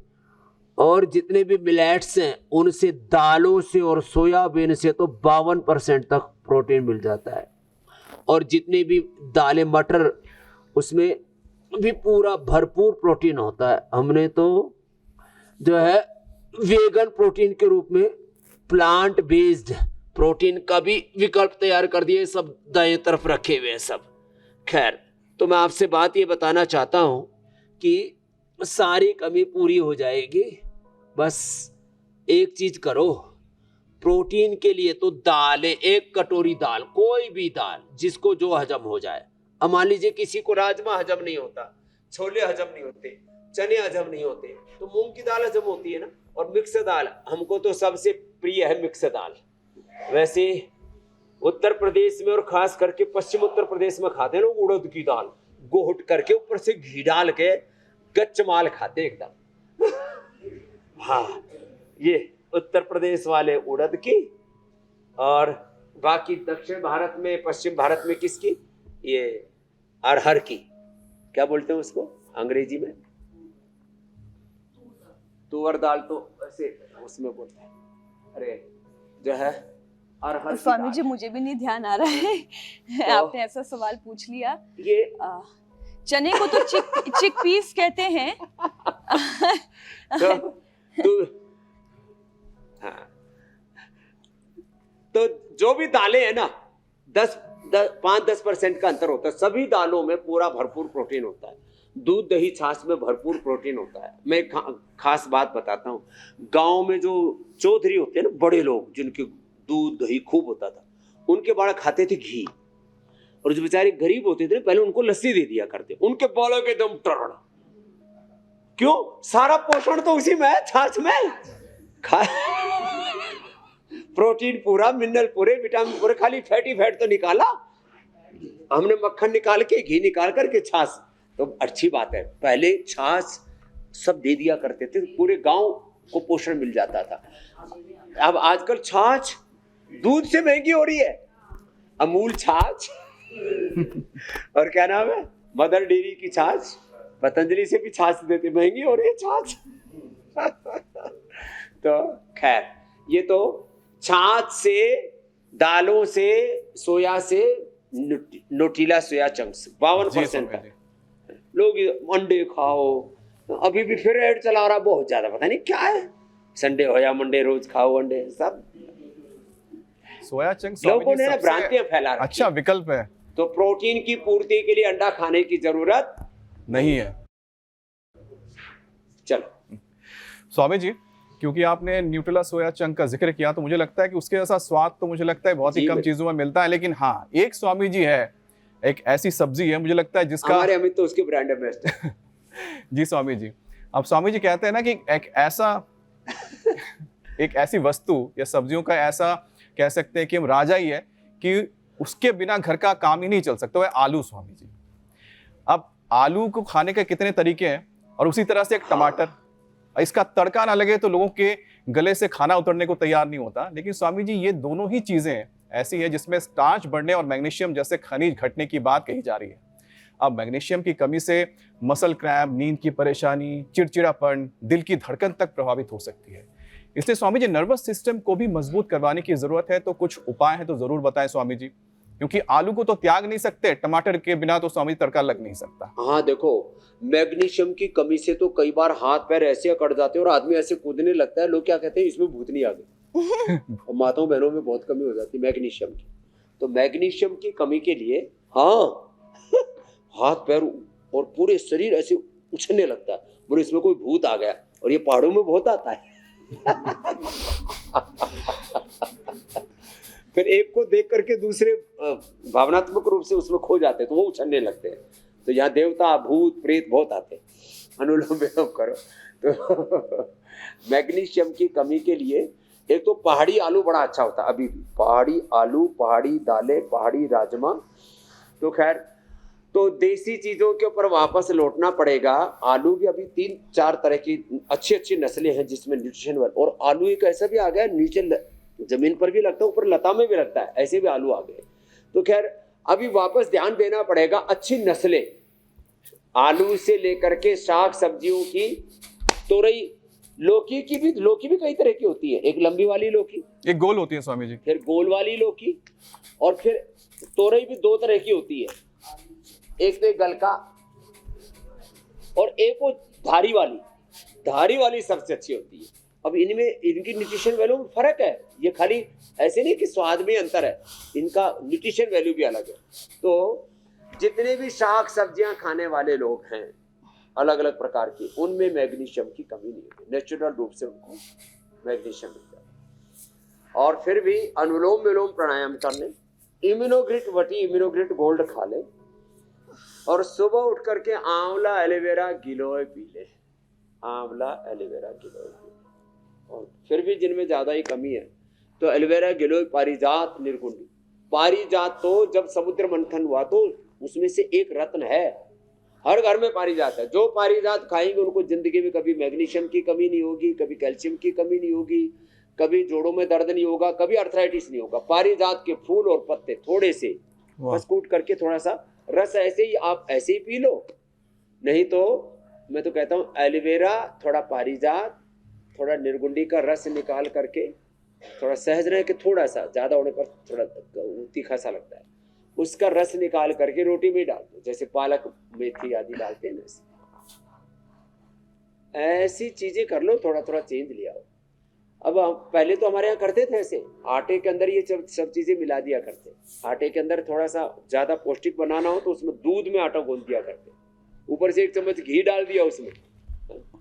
और जितने भी मिलेट्स हैं उनसे, दालों से और सोयाबीन से तो 52% तक प्रोटीन मिल जाता है। और जितने भी दालें, मटर, उसमें भी पूरा भरपूर प्रोटीन होता है। हमने तो जो है वेगन प्रोटीन के रूप में प्लांट बेस्ड प्रोटीन का भी विकल्प तैयार कर दिए, सब दाएं तरफ रखे हुए हैं सब। खैर, तो मैं आपसे बात ये बताना चाहता हूं कि सारी कमी पूरी हो जाएगी, बस एक चीज करो। प्रोटीन के लिए तो दालें, 1 कटोरी दाल, कोई भी दाल जिसको जो हजम हो जाए। अब मान लीजिए किसी को राजमा हजम नहीं होता, छोले हजम नहीं होते, चने हजम नहीं होते, तो मूंग की दाल हजम होती है ना। और मिक्स दाल, हमको तो सबसे प्रिय है मिक्स दाल। वैसे उत्तर प्रदेश में और खास करके पश्चिम उत्तर प्रदेश में खाते हैं लोग उड़द की दाल, घोट करके ऊपर से घी डाल के गच्च माल खाते एकदम। हाँ, ये उत्तर प्रदेश वाले उड़द की, और बाकी दक्षिण भारत में, पश्चिम भारत में किसकी? ये अरहर की। क्या बोलते हैं उसको अंग्रेजी में? तुअर दाल तो ऐसे उसमें बोलते हैं। अरे जो है अरहर। स्वामी जी, मुझे भी नहीं ध्यान आ रहा है। तो आपने ऐसा सवाल पूछ लिया। ये चने को तो चिक पीस कहते हैं। तो जो भी दालें हैं ना, 5-10% का अंतर होता है। सभी दालों में पूरा भरपूर प्रोटीन होता है। दूध, दही, छाछ में भरपूर प्रोटीन होता है। मैं खास बात बताता हूँ। गांव में जो चौधरी होते हैं ना, बड़े लोग जिनके दूध दही खूब होता था, उनके बड़ा खाते थे घी। और जो बेचारे गरीब होते थे पहले उनको लस्सी दे दिया करते, उनके बालों के दम टरण। क्यों? सारा पोषण तो उसी में है, छाछ में। प्रोटीन पूरा, मिनरल पूरे, विटामिन पूरे, खाली फैटी फैट तो निकाला हमने। मक्खन निकाल के, घी निकाल करके छाछ, तो अच्छी बात है। पहले छाछ सब दे दिया करते थे, पूरे गांव को पोषण मिल जाता था। अब आजकल छाछ दूध से महंगी हो रही है। अमूल छाछ और क्या नाम है, मदर डेयरी की छाछ, पतंजलि से भी छाछ देते, महंगी हो रही है छाछ। तो खैर, ये तो छाछ से, दालों से, सोया से, न्यूट्रिला सोया चंक्स 52% है। लोग अंडे खाओ, अभी भी फिर ऐड चला रहा बहुत ज्यादा, पता नहीं क्या है। संडे हो या मंडे, रोज खाओ अंडे। सब सोया चंक्स लोगों ने भ्रांतियां फैला रखी। अच्छा विकल्प है। तो प्रोटीन की पूर्ति के लिए अंडा खाने की जरूरत नहीं है। चलो स्वामी जी, क्योंकि आपने न्यूट्रिला सोया चंक का जिक्र किया, तो मुझे लगता है कि उसके जैसा स्वाद तो मुझे लगता है बहुत ही कम चीजों में मिलता है। लेकिन हाँ, एक स्वामी जी है, एक ऐसी सब्जी है मुझे लगता है जिसका, हमारे अमित तो उसके ब्रांड एम्बेसडर। जी स्वामी जी, अब स्वामी जी कहते हैं ना कि एक ऐसी वस्तु या सब्जियों का ऐसा कह सकते हैं कि हम राजा ही है कि उसके बिना घर का काम ही नहीं चल सकता, वो है आलू। स्वामी जी, अब आलू को खाने के कितने तरीके हैं, और उसी तरह से एक टमाटर, इसका तड़का ना लगे तो लोगों के गले से खाना उतरने को तैयार नहीं होता। लेकिन स्वामी जी, ये दोनों ही चीजें ऐसी है जिसमें स्टार्च बढ़ने और मैग्नीशियम जैसे खनिज घटने की बात कही जा रही है। अब मैग्नीशियम की कमी से मसल क्रैम्प, नींद की परेशानी, चिड़चिड़ापन, दिल की धड़कन तक प्रभावित हो सकती है। इसलिए स्वामी जी, नर्वस सिस्टम को भी मजबूत करवाने की जरूरत है। तो कुछ उपाय हैं तो जरूर बताएं स्वामी जी, क्योंकि आलू को तो त्याग नहीं सकते, टमाटर के बिना तो स्वामी तड़का लग नहीं सकता। हाँ देखो, मैग्नीशियम की कमी से तो कई बार हाथ पैर ऐसे अकड़ जाते हैं और आदमी ऐसे कूदने लगता है। लोग क्या कहते हैं, इसमें भूतनी आ गई। और माताओं बहनों में बहुत कमी हो जाती है मैग्नीशियम की। तो मैग्नीशियम की कमी के लिए हाँ हाथ पैर और पूरे शरीर ऐसे उछलने लगता है, बोले इसमें कोई भूत आ गया। और ये पहाड़ों में बहुत आता है। फिर एक को देख करके दूसरे भावनात्मक रूप से उसमें खो जाते हैं, तो वो उछलने लगते हैं। तो यहाँ देवता, भूत, प्रेत बहुत आते हैं। अनुलोम विलोम करो। तो मैग्नीशियम की कमी के लिए एक तो पहाड़ी आलू बड़ा अच्छा होता है। अभी भी पहाड़ी आलू, पहाड़ी दालें, पहाड़ी राजमा। तो खैर, तो देसी चीजों के ऊपर वापस लौटना पड़ेगा। आलू भी अभी 3-4 तरह की अच्छी अच्छी नस्लें हैं जिसमें न्यूट्रिशन। और आलू एक ऐसा भी आ गया, नीचे जमीन पर भी लगता है, ऊपर लता में भी लगता है, ऐसे भी आलू आ गए। तो खैर अभी वापस ध्यान देना पड़ेगा, अच्छी नस्लें आलू से लेकर के शाक सब्जियों की, तोरई, लौकी की भी, लौकी भी कई तरह की होती है, एक लंबी वाली लौकी, एक गोल होती है स्वामी जी, फिर गोल वाली लौकी, और फिर तोरई भी दो तरह की होती है, एक तो गलका और एक वो धारी वाली सबसे अच्छी होती है। अब इनमें इनकी न्यूट्रिशन वैल्यू में फर्क है, ये खाली ऐसे नहीं कि स्वाद में अंतर है, इनका न्यूट्रिशन वैल्यू भी अलग है। तो जितने भी शाक सब्जियां खाने वाले लोग हैं अलग अलग प्रकार की, उनमें मैग्नीशियम की कमी नहीं होती, नेचुरल रूप से उनको मैग्नीशियम मिलता है। और फिर भी अनुलोम विलोम प्राणायाम कर लें, इम्यूनोग्रिट वटी, इम्यूनोग्रिट गोल्ड खा लें, और सुबह उठ करके आंवला एलोवेरा गिलोय पी ले, आंवला एलोवेरा गिलोय पी ले। और फिर भी जिनमें ज्यादा ही कमी है तो एलोवेरा गिलोय, पारिजात, निर्गुंडी। पारिजात तो जब समुद्र मंथन हुआ तो उसमें से एक रत्न है, हर घर में पारिजात है। जो पारिजात खाएंगे उनको जिंदगी में कभी मैग्नीशियम की कमी नहीं होगी, कभी कैल्शियम की कमी नहीं होगी, कभी जोड़ों में दर्द नहीं होगा, कभी अर्थराइटिस नहीं होगा। पारिजात के फूल और पत्ते थोड़े से बस कूट करके थोड़ा सा रस ऐसे ही आप ऐसे ही पी लो, नहीं तो मैं तो कहता हूँ एलोवेरा, थोड़ा पारिजात, थोड़ा निर्गुंडी का रस निकाल करके, थोड़ा सहज रहे कि थोड़ा सा, ज्यादा होने पर थोड़ा तीखा सा लगता है, उसका रस निकाल करके रोटी में डाल दो, जैसे पालक मेथी आदि डालते हैं ना, ऐसी चीजें कर लो, थोड़ा थोड़ा चेंज ले आओ। अब पहले तो हमारे यहाँ करते थे ऐसे, आटे के अंदर ये सब चीजें मिला दिया करते। आटे के अंदर थोड़ा सा ज्यादा पौष्टिक बनाना हो तो उसमें दूध में आटा गूंद दिया करते, ऊपर से 1 चम्मच घी डाल दिया उसमें,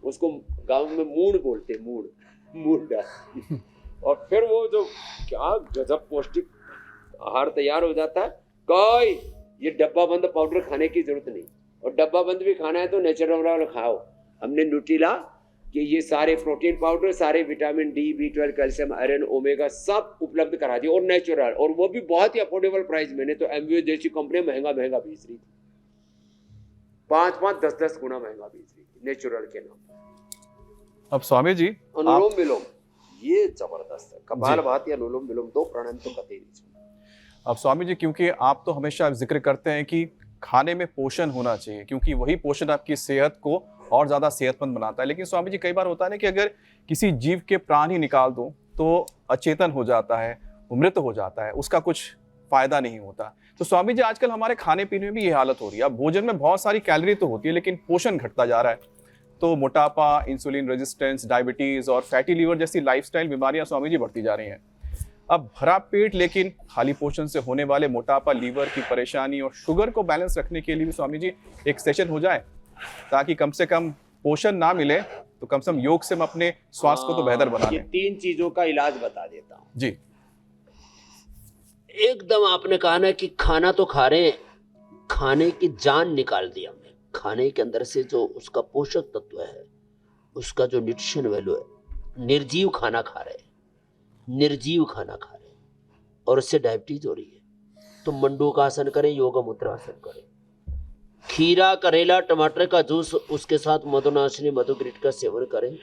उसको गांव में मूड़ बोलते, मूड़ डाल, और फिर वो जो क्या गजब पौष्टिक आहार तैयार हो जाता है। कोई ये डब्बा बंद पाउडर खाने की जरूरत नहीं, और डब्बा बंद भी खाना है तो नेचुरल वाला खाओ। हमने न्यूट्रिला कि ये सारे प्रोटीन पाउडर, सारे vitamin D, B12, calcium, iron, omega सब उपलब्ध करा दिए, और नेचुरल, और वो भी बहुत ही अफोर्डेबल प्राइस में। तो एमवीओ जैसी कंपनी महंगा बेच रही थी, 5-5, 10-10 गुना महंगा बेच रही थी नेचुरल के नाम। अब स्वामी जी अनुलोम विलोम ये जबरदस्त है, कपालभाति, अनुलोम विलोम, 2 प्राणायाम तो कतई नहीं छोड़ना। अब स्वामी जी, क्योंकि आप तो हमेशा जिक्र करते हैं कि खाने में पोषण होना चाहिए, क्योंकि वही पोषण आपकी सेहत को और ज्यादा सेहतमंद बनाता है, लेकिन स्वामी जी कई बार होता है ना कि अगर किसी जीव के प्राण ही निकाल दो तो अचेतन हो जाता है, मृत हो जाता है, उसका कुछ फायदा नहीं होता। तो स्वामी जी आजकल हमारे खाने पीने में भी ये हालत हो रही है। अब भोजन में बहुत सारी कैलोरी तो होती है लेकिन पोषण घटता जा रहा है, तो मोटापा, इंसुलिन रेजिस्टेंस, डायबिटीज और फैटी लीवर जैसी लाइफस्टाइल बीमारियां स्वामी जी बढ़ती जा रही हैं। अब भरा पेट लेकिन खाली पोषण से होने वाले मोटापा, लीवर की परेशानी और शुगर को बैलेंस रखने के लिए भी स्वामी जी एक सेशन हो जाए, ताकि कम से कम पोषण ना मिले तो कम से कम योग से हम अपने स्वास्थ्य को तो बेहतर बना ये लें। 3 चीजों का इलाज बता देता हूँ जी। एकदम आपने कहा ना कि खाना तो खा रहे हैं, खाने की जान निकाल दी हमने, खाने के अंदर से जो उसका पोषक तत्व है, उसका जो न्यूट्रिशन वैल्यू है, निर्जीव खाना खा रहे हैं, निर्जीव खाना खा रहे हैं, और उससे डायबिटीज हो रही है। तो मंडूकासन करें, योग मुद्रासन करें, खीरा, करेला, टमाटर का जूस, उसके साथ मधुनाशिनी, मधुग्रिट का सेवन करें,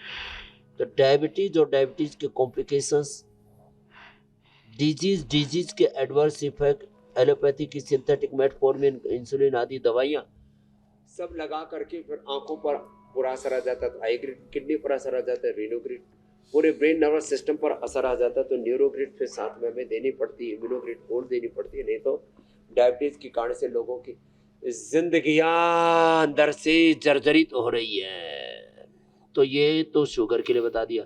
तो डायबिटीज और डायबिटीज के कॉम्प्लिकेशंस, डिजीज के एडवर्स इफेक्ट, एलोपैथी की सिंथेटिक मेटफॉर्मिन, इंसुलिन आदि दवाइयाँ सब लगा करके फिर आंखों पर पूरा असर आ जाता है, आई ग्रिड, किडनी पर असर आ जाता है, रीनोग्रिड, पूरे ब्रेन नर्वस सिस्टम पर असर आ जाता है, तो न्यूरोग्रिड फिर साथ में हमें देनी पड़ती है, इम्यूनोग्रिड गोल्ड देनी पड़ती है, नहीं तो डायबिटीज के कारण से लोगों की जिंदगियां अंदर से जर्जरित हो रही है। तो ये तो शुगर के लिए बता दिया।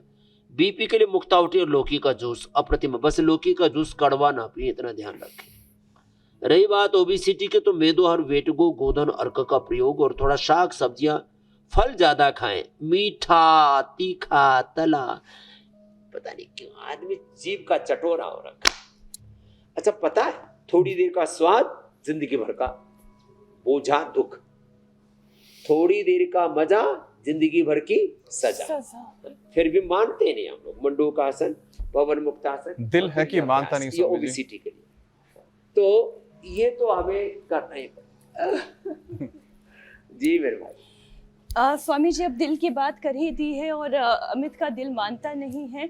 बीपी के लिए मुक्तावटी और लौकी का जूस अप्रतिम, बस लौकी का जूस कड़वा ना पिए, इतना ध्यान रखें। रही बात ओबेसिटी के, तो मेदोहर, वेटगो, गोधन, अर्क का प्रयोग, और थोड़ा शाक सब्जियां, फल ज्यादा खाएं, मीठा, तीखा, तला, पता नहीं क्यों आदमी जीभ का चटोरा हो रखा। अच्छा पता है, थोड़ी देर का स्वाद, जिंदगी भर का बोझा, दुख, थोड़ी देर का मजा, जिंदगी भर की सजा। फिर भी मानते नहीं हम लोग। मंडूकासन, पवन मुक्तासन, दिल है कि मानता नहीं ये स्वामी जी। ओबेसिटी के लिए, तो ये तो हमें करना ही पड़ेगा। जी मेरे भाई। स्वामी जी अब दिल की बात कर ही दी है और अमित का दिल मानता नहीं है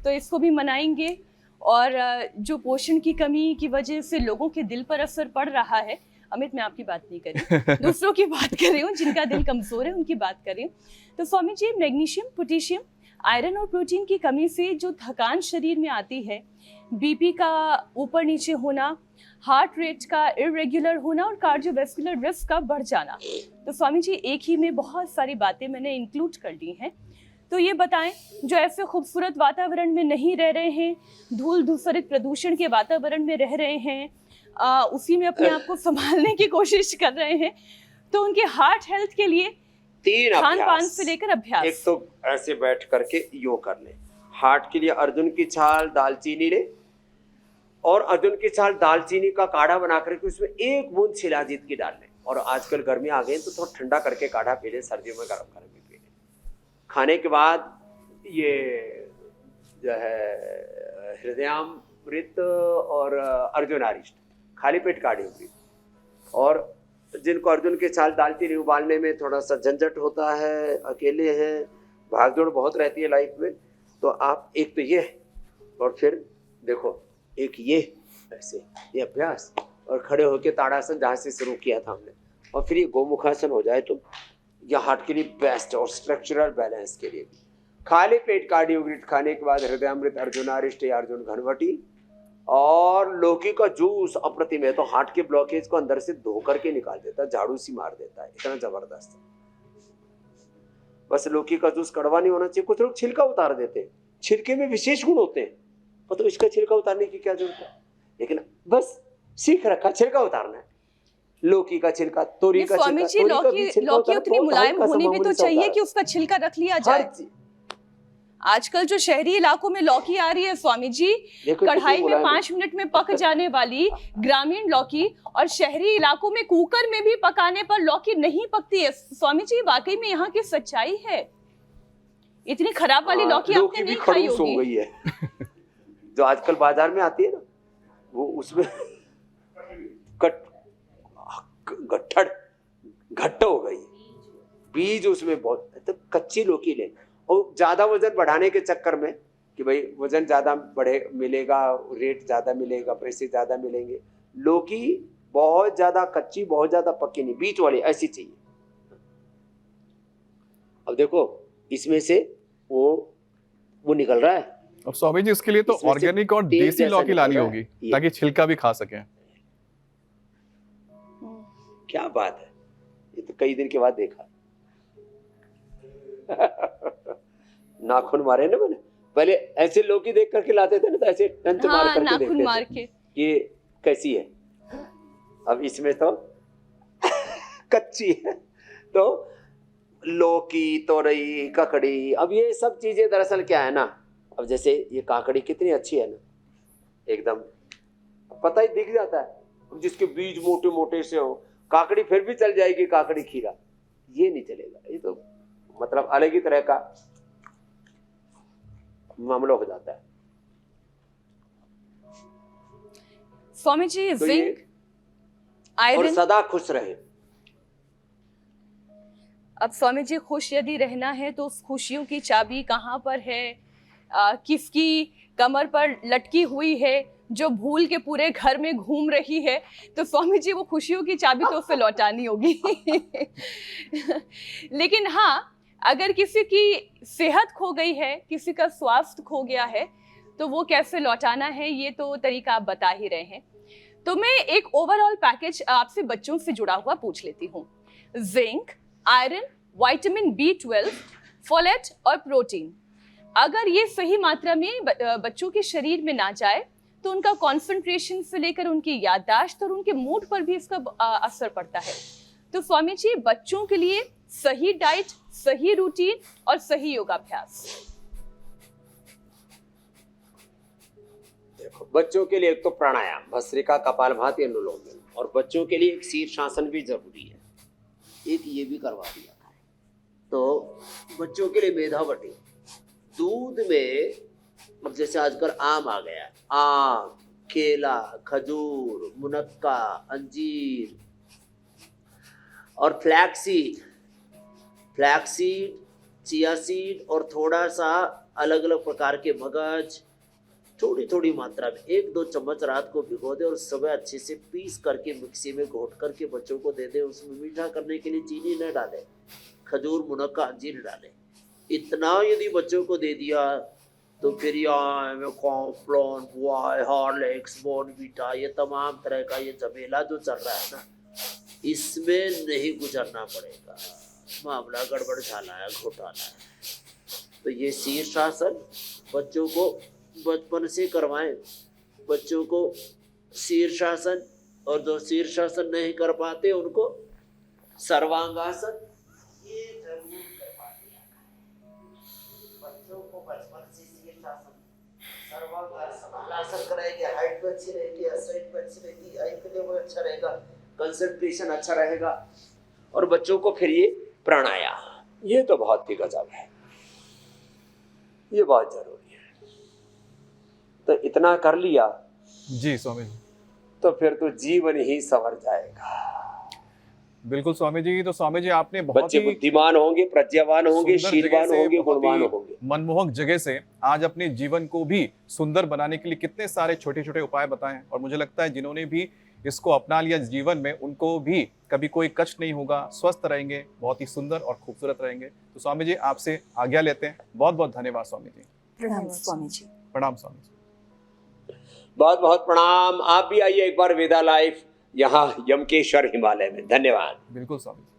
तो इसको भी मनाएंगे। और जो पोषण की कमी की वजह से लोगों के दिल पर असर पड़ रहा है, अमित मैं आपकी बात नहीं कर रही, दूसरों की बात कर रही हूँ, जिनका दिल कमजोर है उनकी बात कर रही हूँ। तो Swami G magnesium, potassium, iron और प्रोटीन की कमी से जो थकान शरीर में आती है, बीपी का ऊपर नीचे होना, हार्ट रेट का इरेगुलर होना और कार्डियोवैस्कुलर रिस्क का बढ़ जाना, तो स्वामी जी एक ही में बहुत सारी बातें मैंने इंक्लूड कर ली हैं। तो ये बताएं, जो ऐसे खूबसूरत वातावरण में नहीं रह रहे हैं, धूल धूसरित प्रदूषण के वातावरण में रह रहे हैं, उसी में अपने आप को संभालने की कोशिश कर रहे हैं, तो उनके हार्ट हेल्थ के लिए 3 खान पान अभ्यास। से लेकर अभ्यास। एक तो ऐसे बैठ करके योग कर ले। हार्ट के लिए अर्जुन की छाल, दालचीनी ले, और अर्जुन की छाल दालचीनी का काढ़ा बना करके उसमें 1 बूंद शिलाजीत की डाल लें। और आजकल गर्मी आ गई तो थोड़ा ठंडा करके काढ़ा पी ले, सर्दियों में गर्म करके पी ले। खाने के बाद ये जो है हृदयामृत और अर्जुनारिष्ट खाली पेट काढ़ी होगी। और जिनको अर्जुन के छाल दालचीनी उबालने में थोड़ा सा झंझट होता है, अकेले हैं, भागदौड़ बहुत रहती है लाइफ में, तो आप एक तो ये, और फिर देखो एक ये ऐसे ये अभ्यास, और खड़े होके ताड़ासन जहाँ से शुरू किया था हमने, और फिर ये गोमुखासन हो जाए तो यह हार्ट के लिए बेस्ट, और स्ट्रक्चरल बैलेंस के लिए भी। खाली पेट कार्डियोग्रिट खाने के बाद हृदयामृत, अर्जुनारिष्ट या अर्जुन घनवटी और लौकी का जूस अप्रतिम है, तो हार्ट के ब्लॉकेज को अंदर से धो करके निकाल देता है, झाड़ू सी मार देता है, इतना जबरदस्त है। बस लौकी का जूस कड़वा नहीं होना चाहिए। कुछ लोग छिलका उतार देते हैं, छिलके में विशेष गुण होते हैं, मतलब इसका छिलका उतारने की क्या जरूरत है, लेकिन बस सीख रखा छिलका उतारना है। लौकी का छिलका, तोरी का स्वामी जी छिलका, लौकी उतनी मुलायम होनी भी तो चाहिए कि उसका छिलका रख लिया जाए। आजकल जो शहरी इलाकों में लौकी आ रही है स्वामी जी, कढ़ाई में 5 मिनट में पक जाने वाली ग्रामीण लौकी, और शहरी इलाकों में कुकर में भी पकाने पर लौकी नहीं पकती है। स्वामी जी वाकई में यहाँ की सच्चाई है, इतनी खराब वाली लौकी आपने नहीं खाई हो होगी। गई है जो आजकल बाजार में आती है ना, वो उसमें घट्ट हो गई, बीज उसमें बहुत, तो कच्ची लौकी ले। और ज्यादा वजन बढ़ाने के चक्कर में कि भाई वजन ज्यादा बढ़े मिलेगा, रेट ज्यादा मिलेगा, पैसे ज्यादा मिलेंगे, लौकी बहुत ज्यादा कच्ची, बहुत ज्यादा पक्की नहीं, बीच वाली ऐसी चाहिए। अब देखो इसमें से वो निकल रहा है। अब स्वामी जी इसके लिए तो ऑर्गेनिक और देसी लौकी लानी होगी ताकि छिलका भी खा सके। क्या बात है, ये तो कई दिन के बाद देखा। नाखून मारे ना मैंने, पहले ऐसे लौकी देख करके लाते थे ना, तो ऐसे टंच मार करके नाखून देखते मार थे के ये कैसी है। अब इसमें तो कच्ची है। तो लौकी, तोरई, ककड़ी, अब ये सब चीजें दरअसल क्या है ना, अब जैसे ये काकड़ी कितनी अच्छी है ना, एकदम पता ही दिख जाता है, जिसके बीज मोटे मोटे से हो, काकड़ी फिर भी चल जाएगी, काकड़ी खीरा ये नहीं चलेगा। ये तो मतलब अलग ही तरह का मामला हो जाता है। स्वामी जी तो जिंक, और आयरन, सदा खुश रहे। अब स्वामी जी खुश यदि रहना है तो उस खुशियों की चाबी कहाँ पर है, किसकी कमर पर लटकी हुई है जो भूल के पूरे घर में घूम रही है, तो स्वामी जी वो खुशियों की चाबी तो उसे लौटानी होगी। लेकिन हाँ, अगर किसी की सेहत खो गई है, किसी का स्वास्थ्य खो गया है, तो वो कैसे लौटाना है ये तो तरीका आप बता ही रहे हैं। तो मैं एक ओवरऑल पैकेज आपसे बच्चों से जुड़ा हुआ पूछ लेती हूँ। Zinc, iron, vitamin B12, folate और प्रोटीन, अगर ये सही मात्रा में बच्चों के शरीर में ना जाए तो उनका कंसंट्रेशन से लेकर उनकी याददाश्त और उनके मूड पर भी इसका असर पड़ता है। तो स्वामी जी बच्चों के लिए सही डाइट, सही रूटीन और सही योगाभ्यास। देखो बच्चों के लिए एक तो प्राणायाम, भस्त्रिका, कपालभाति, अनुलोम विलोम, और बच्चों के लिए एक शीर्षासन भी जरूरी है, एक ये भी करवा दिया। तो बच्चों के लिए मेधावटी, दूध में अब जैसे आजकल आम आ गया, आम, केला, खजूर, मुनक्का, अंजीर और flaxseed, flax seed, chia seed और थोड़ा सा अलग अलग प्रकार के मगज, थोड़ी थोड़ी मात्रा में 1-2 चम्मच रात को भिगो दे और सुबह अच्छे से पीस करके मिक्सी में घोट करके बच्चों को दे दे। उसमें मीठा करने के लिए चीनी न डाले, खजूर, मुनक्का, अंजीर डाले। इतना यदि बच्चों को दे दिया तो फिर यहाँ कॉम्प्लॉन, बुआई, हॉर्लिक्स, बॉर्नवीटा, ये तमाम तरह का ये झमेला जो चल रहा है ना, इसमें नहीं गुजरना पड़ेगा। मामला गड़बड़ झाला है, घोटाला है। तो ये शीर्षासन बच्चों को बचपन से करवाएं। बच्चों को शीर्षासन, और जो शीर्षासन नहीं कर पाते उनको सर्वांगासन, ये जरूर करवा दिया करें। बच्चों को बचपन से शीर्षासन, सर्वांगासन कराएंगे, हाइट भी अच्छी रहेगी, स्ट्रेंथ भी अच्छी रहेगी, आईक्यू लेवल अच्छा रहेगा, कंसंट्रेशन अच्छा रहेगा। और बच्चों को फिर ये प्राणायाम, ये तो बहुत ही गजब है, ये बहुत जरूरी है। तो इतना कर लिया जी स्वामी जी, तो फिर तो जीवन ही संवर जाएगा। बिल्कुल स्वामी जी। तो स्वामी जी आपने बहुत बच्चे ही बुद्धिमान होंगे, प्रज्ञावान होंगे, सुंदर जगह शीलवान से, होंगे, बहुत गुणवान ही होंगे। मनमोहक जगह से आज अपने जीवन को भी सुंदर बनाने के लिए कितने सारे छोटे छोटे उपाय बताए हैं। और मुझे लगता है जिन्होंने भी इसको अपना लिया जीवन में, उनको भी कभी कोई कष्ट नहीं होगा, स्वस्थ रहेंगे, बहुत ही सुंदर और खूबसूरत रहेंगे। तो स्वामी जी आपसे आज्ञा लेते हैं। बहुत बहुत धन्यवाद स्वामी जी। प्रणाम स्वामी जी। प्रणाम स्वामी जी। बहुत बहुत प्रणाम। आप भी आइए एक बार वेदा लाइफ, यहाँ यमकेश्वर हिमालय में। धन्यवाद। बिल्कुल स्वामी जी।